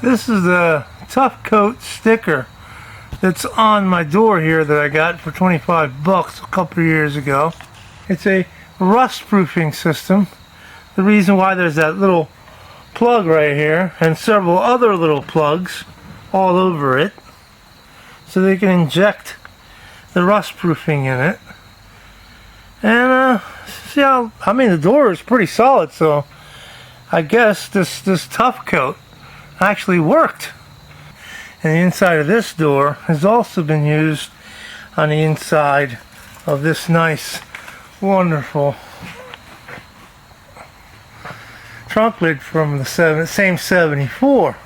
This is the Tough Coat sticker that's on my door here that I got for 25 bucks a couple of years ago. It's a rust proofing system. The reason why there's that little plug right here and several other little plugs all over it, so they can inject the rust proofing in it. And see how, I mean, the door is pretty solid, so I guess this Tough Coat actually worked. And the inside of this door has also been used on the inside of this nice, wonderful trunk lid from the same 74.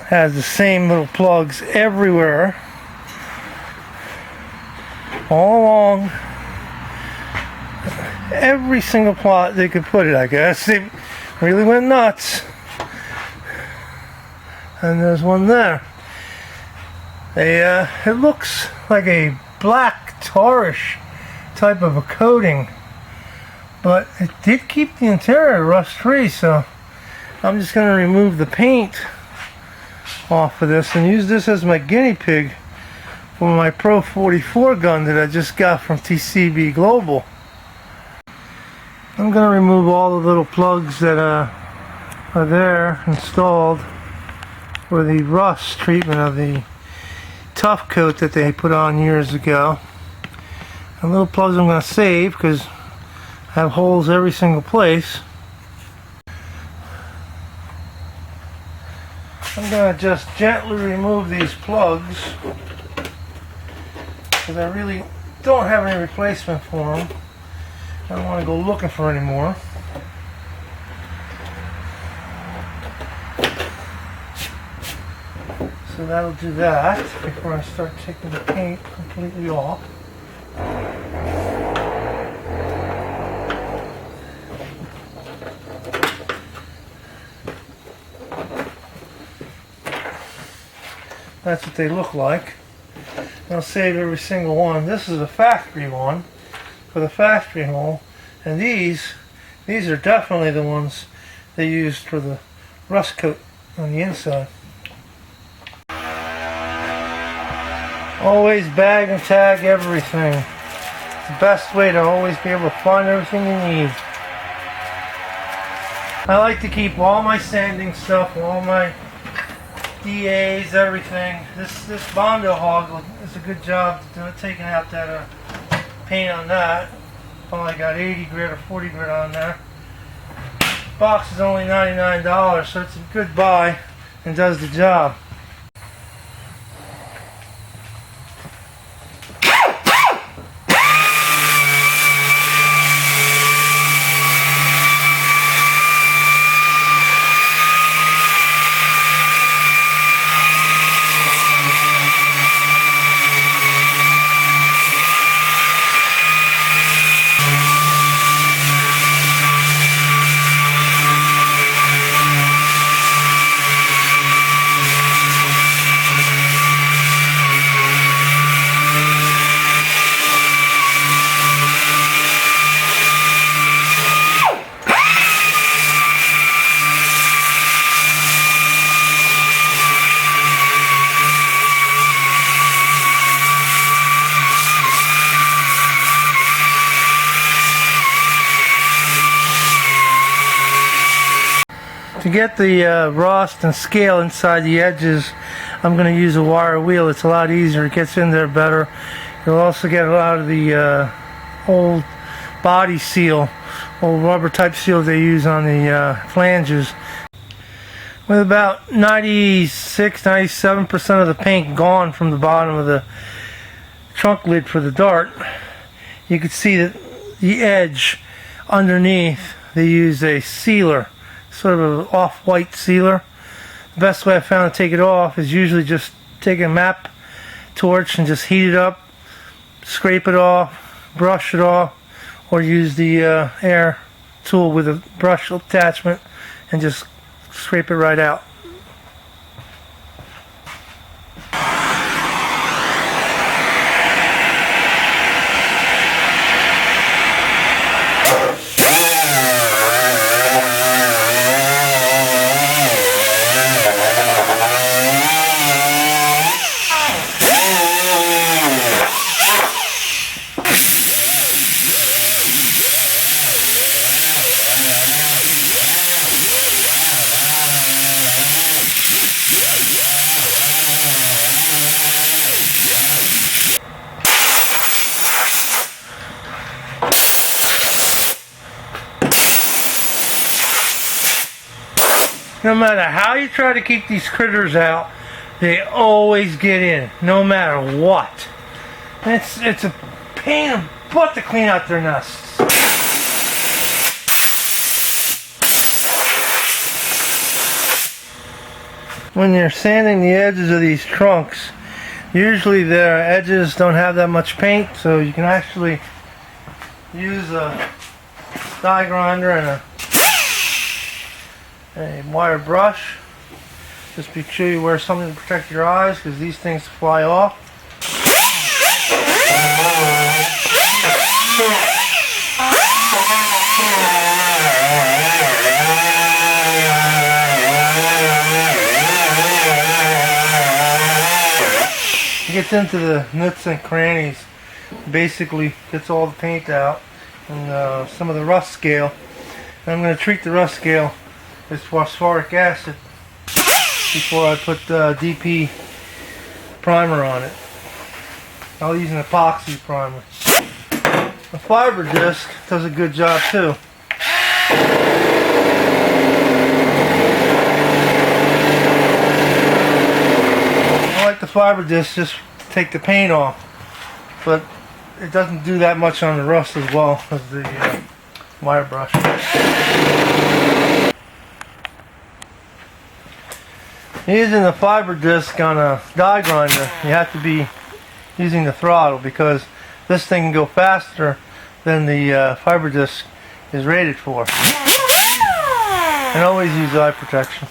Has the same little plugs everywhere, all along every single plot they could put it, I guess. They really went nuts. And there's one there. It looks like a black tarish type of a coating, but it did keep the interior rust free, so I'm just going to remove the paint off of this and use this as my guinea pig for my Pro 44 gun that I just got from TCB Global. I'm going to remove all the little plugs that are there installed for the rust treatment of the Tough Coat that they put on years ago. And little plugs I'm going to save because I have holes every single place. I'm going to just gently remove these plugs because I really don't have any replacement for them. I don't want to go looking for any more. So that'll do that before I start taking the paint completely off. That's what they look like. I'll save every single one. This is a factory one for the factory hole, and these are definitely the ones they used for the rust coat on the inside. Always bag and tag everything. It's the best way to always be able to find everything you need. I like to keep all my sanding stuff, all my DAs, everything. This Bondo Hog is a good job to do it, taking out that paint on that. Only got 80 grit or 40 grit on there. Box is only $99, so it's a good buy and does the job. To get the rust and scale inside the edges, I'm going to use a wire wheel. It's a lot easier. It gets in there better. You'll also get a lot of the old body seal, old rubber type seal they use on the flanges. With about 96-97% of the paint gone from the bottom of the trunk lid for the Dart, you can see that the edge underneath they use a sealer, sort of an off-white sealer. The best way I found to take it off is usually just take a map torch and just heat it up, scrape it off, brush it off, or use the air tool with a brush attachment and just scrape it right out. No matter how you try to keep these critters out, they always get in, no matter what. And it's a pain in the butt to clean out their nests. When you're sanding the edges of these trunks, usually their edges don't have that much paint, so you can actually use a die grinder and a wire brush. Just be sure you wear something to protect your eyes, because these things fly off. It gets into the nooks and crannies, basically gets all the paint out and some of the rust scale. And I'm going to treat the rust scale with phosphoric acid before I put DP primer on it. I'll use an epoxy primer. The fiber disc does a good job too. I like the fiber disc just to take the paint off, but it doesn't do that much on the rust as well as the wire brush. Using the fiber disc on a die grinder, you have to be using the throttle, because this thing can go faster than the fiber disc is rated for. And always use eye protection.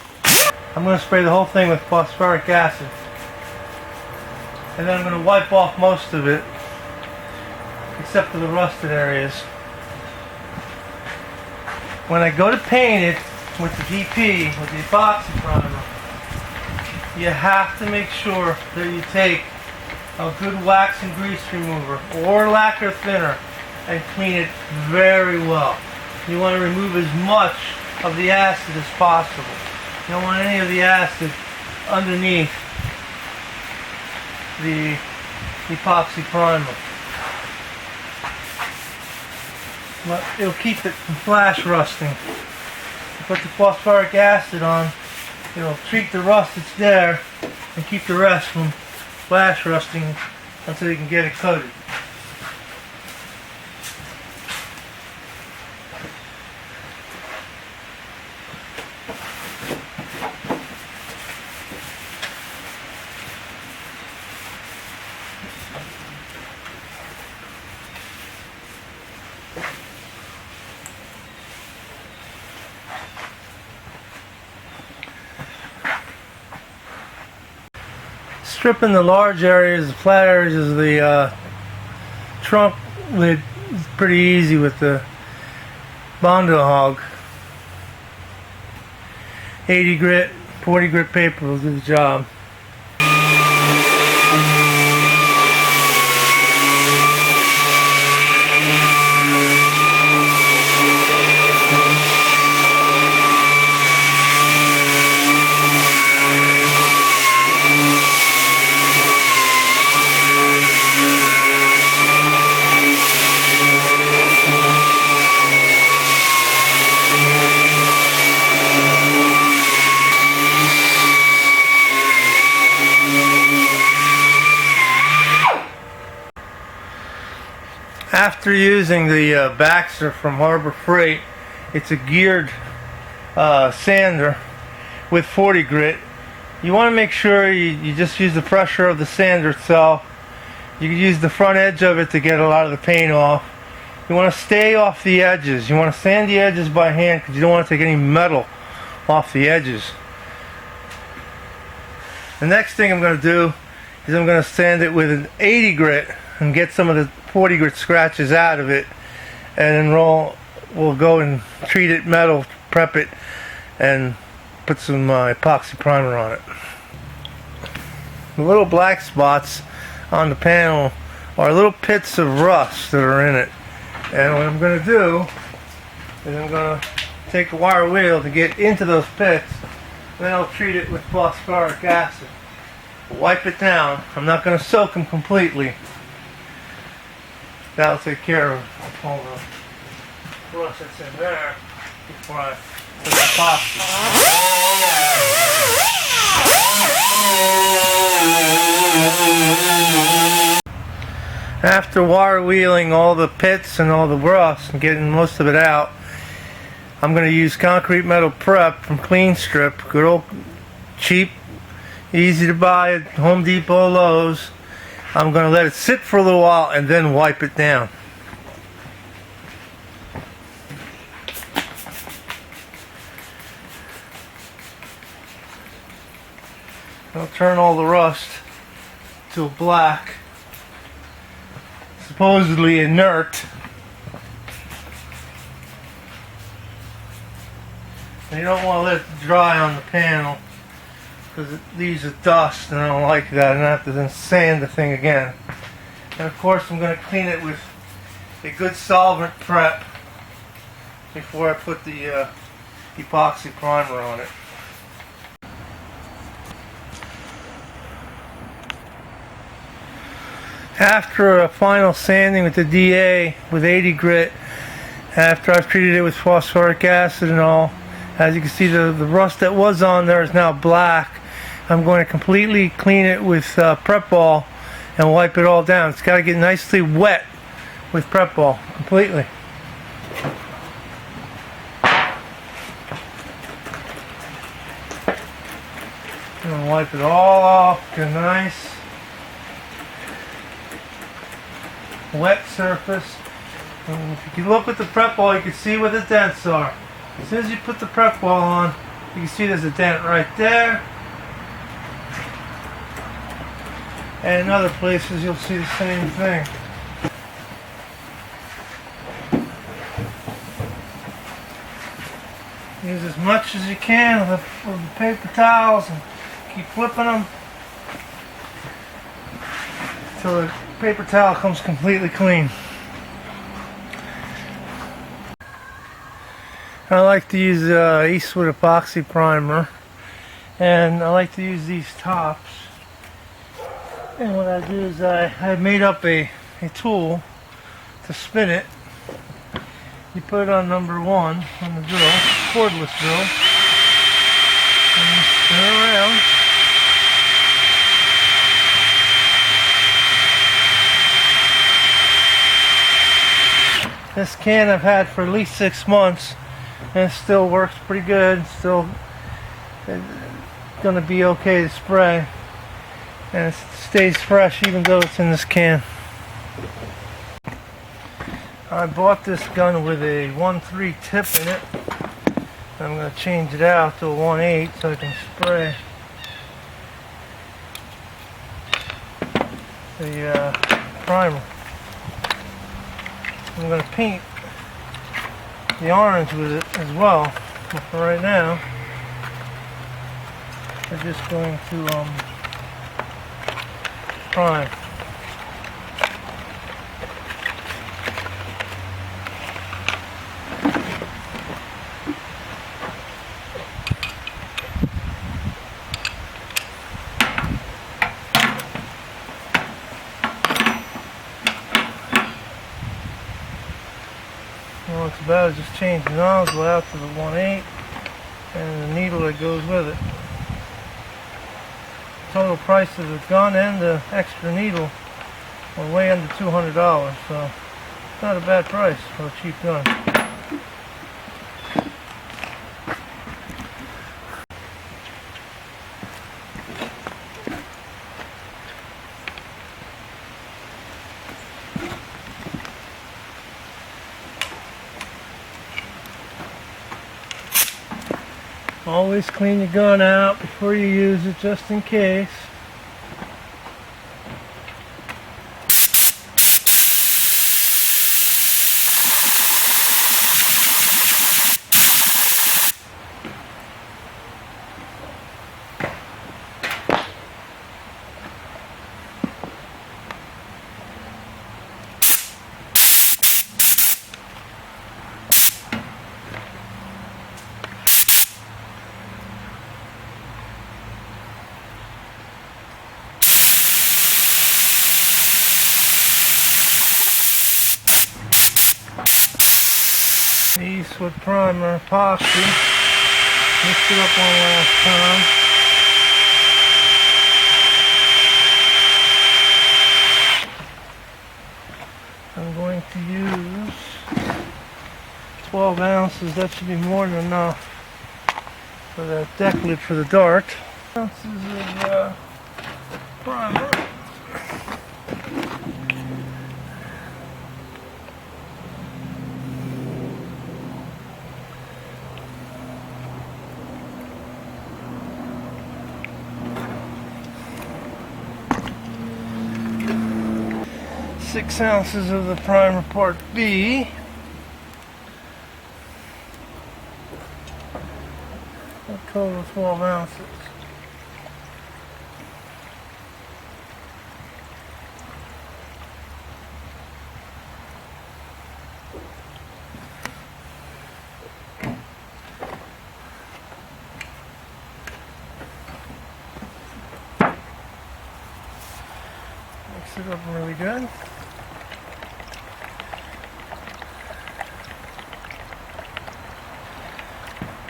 I'm going to spray the whole thing with phosphoric acid, and then I'm going to wipe off most of it except for the rusted areas. When I go to paint it with the DP, with the epoxy primer, you have to make sure that you take a good wax and grease remover or lacquer thinner and clean it very well. You want to remove as much of the acid as possible. You don't want any of the acid underneath the epoxy primer. But it'll keep it from flash rusting. You put the phosphoric acid on, it'll treat the rust that's there and keep the rest from flash rusting until you can get it coated. Stripping the large areas, the flat areas of the trunk lid is pretty easy with the Bondo Hog. 80 grit, 40 grit paper will do the job. After using the Baxter from Harbor Freight, it's a geared sander with 40 grit. You want to make sure you just use the pressure of the sander itself. You can use the front edge of it to get a lot of the paint off. You want to stay off the edges. You want to sand the edges by hand because you don't want to take any metal off the edges. The next thing I'm going to do is I'm going to sand it with an 80 grit and get some of the 40 grit scratches out of it, and then we'll go and treat it metal, prep it, and put some epoxy primer on it. The little black spots on the panel are little pits of rust that are in it, and what I'm going to do is I'm going to take a wire wheel to get into those pits, and then I'll treat it with phosphoric acid. Wipe it down. I'm not going to soak them completely. That'll take care of all the rust that's in there before I with epoxy. After wire wheeling all the pits and all the rust and getting most of it out, I'm going to use concrete metal prep from Clean Strip, good old cheap, easy to buy at Home Depot, Lowe's. I'm going to let it sit for a little while and then wipe it down. I'll turn all the rust to black, supposedly inert. And you don't want to let it dry on the panel because it leaves a dust, and I don't like that, and I have to then sand the thing again. And of course I'm going to clean it with a good solvent prep before I put the epoxy primer on it. After a final sanding with the DA with 80 grit, after I've treated it with phosphoric acid and all, as you can see the rust that was on there is now black. I'm going to completely clean it with Prep Ball and wipe it all down. It's got to get nicely wet with Prep Ball, completely. I'm going to wipe it all off, get a nice wet surface. And if you look at the Prep Ball, you can see where the dents are. As soon as you put the Prep Ball on, you can see there's a dent right there. And in other places you'll see the same thing. Use as much as you can with the paper towels and keep flipping them until the paper towel comes completely clean. I like to use Eastwood epoxy primer, and I like to use these tops. And what I do is I made up a tool to spin it. You put it on number 1 on the drill, cordless drill, and you spin it around. This can I've had for at least 6 months, and it still works pretty good. It's still going to be okay to spray, and it stays fresh even though it's in this can. I bought this gun with a 1/3 tip in it. I'm going to change it out to a 1/8 so I can spray the primer. I'm going to paint the orange with it as well, but for right now we're just going to prime. All it's about is just change the nozzle out to the 1/8 and the needle that goes with it. Total price of the gun and the extra needle are way under $200, so it's not a bad price for a cheap gun. Always clean your gun out before you use it, just in case. Eastwood primer epoxy. Mix it up one last time. I'm going to use 12 ounces. That should be more than enough for that deck lid for the dart. Ounces of primer. Six ounces of the primer part B. A total of 12 ounces. Mix it up really good.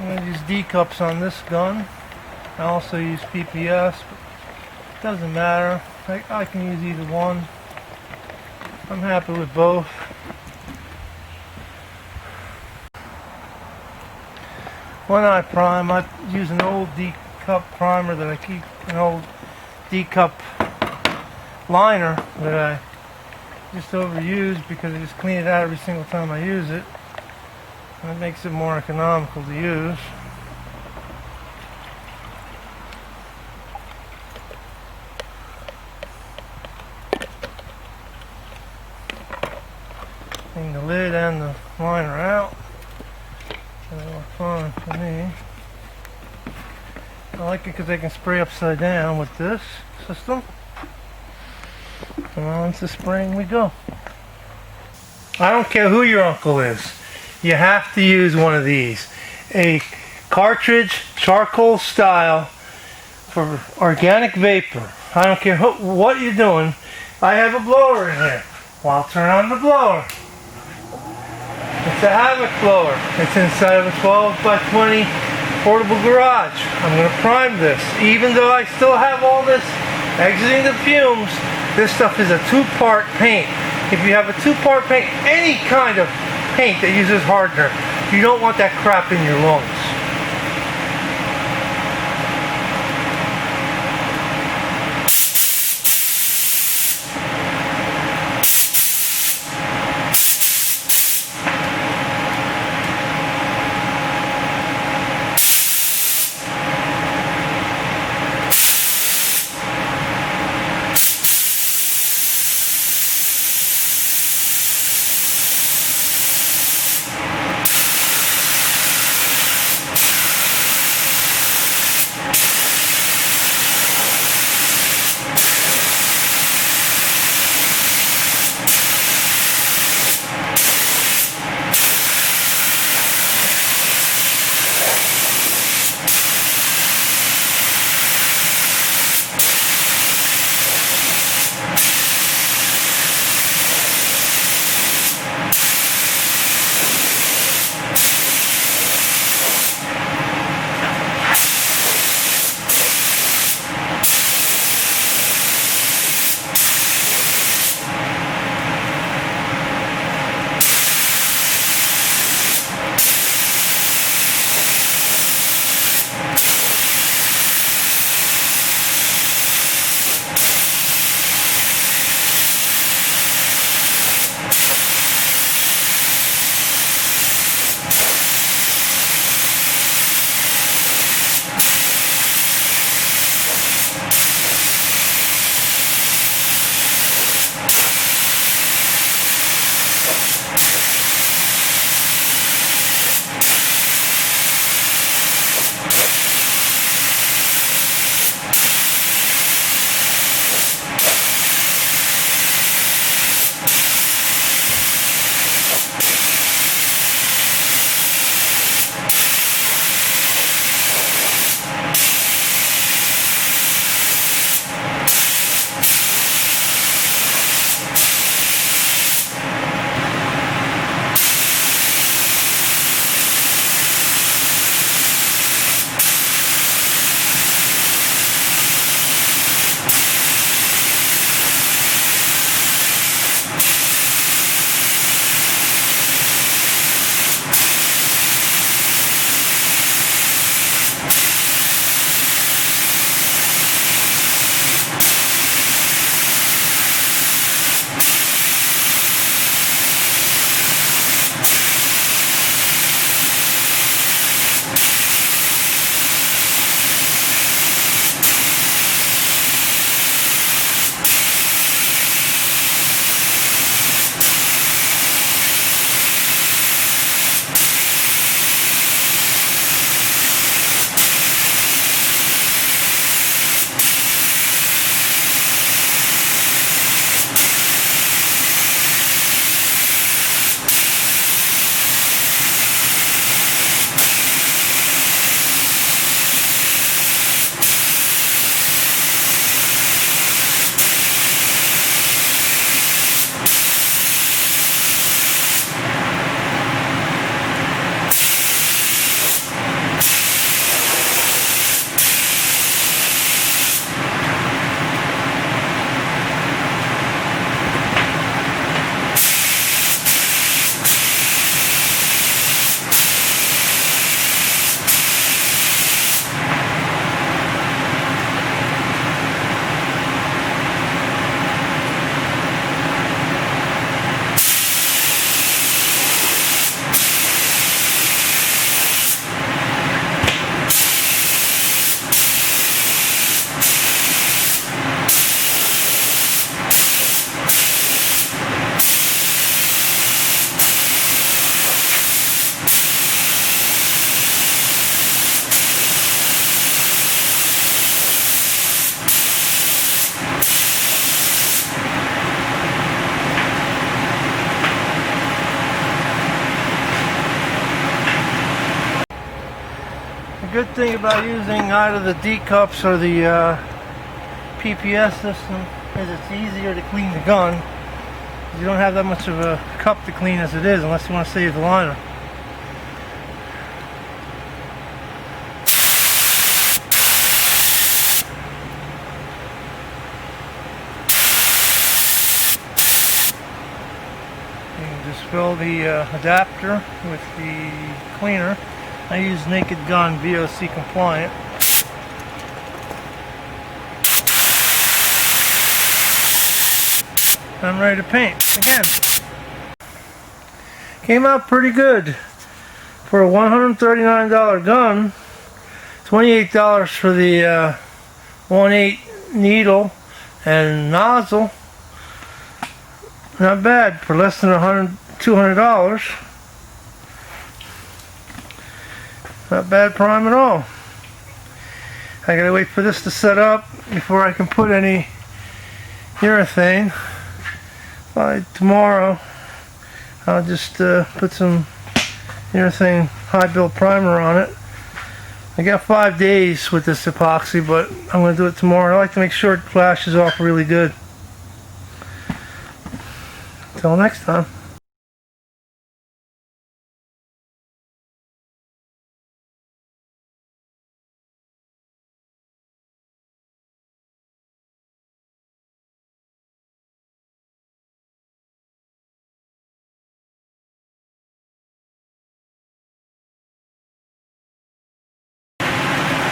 I'm going to use D-cups on this gun. I also use PPS, but it doesn't matter. I can use either one. I'm happy with both. When I prime, I use an old D-cup primer that I keep, an old D-cup liner that I just overuse because I just clean it out every single time I use it. And it makes it more economical to use. Clean the lid and the liner out. And they work fine for me. I like it because they can spray upside down with this system. And on to spraying we go. I don't care who your uncle is. You have to use one of these. A cartridge, charcoal style, for organic vapor. I don't care what you're doing. I have a blower in here. Well, I'll turn on the blower. It's a Havoc blower. It's inside of a 12 by 20 portable garage. I'm going to prime this. Even though I still have all this exiting the fumes, this stuff is a two-part paint. If you have a two-part paint, any kind of paint that uses hardener, you don't want that crap in your lungs. good thing about using either the D-cups or the PPS system is it's easier to clean the gun. You don't have that much of a cup to clean as it is, unless you want to save the liner. You can just fill the adapter with the cleaner. I use Naked Gun VOC compliant. I'm ready to paint again. Came out pretty good for a $139 gun. $28 for the 1/8 needle and nozzle. Not bad for less than $200. Not bad prime at all. I gotta wait for this to set up before I can put any urethane. By tomorrow I'll just put some urethane high build primer on it. I got 5 days with this epoxy, but I'm going to do it tomorrow. I like to make sure it flashes off really good. Until next time.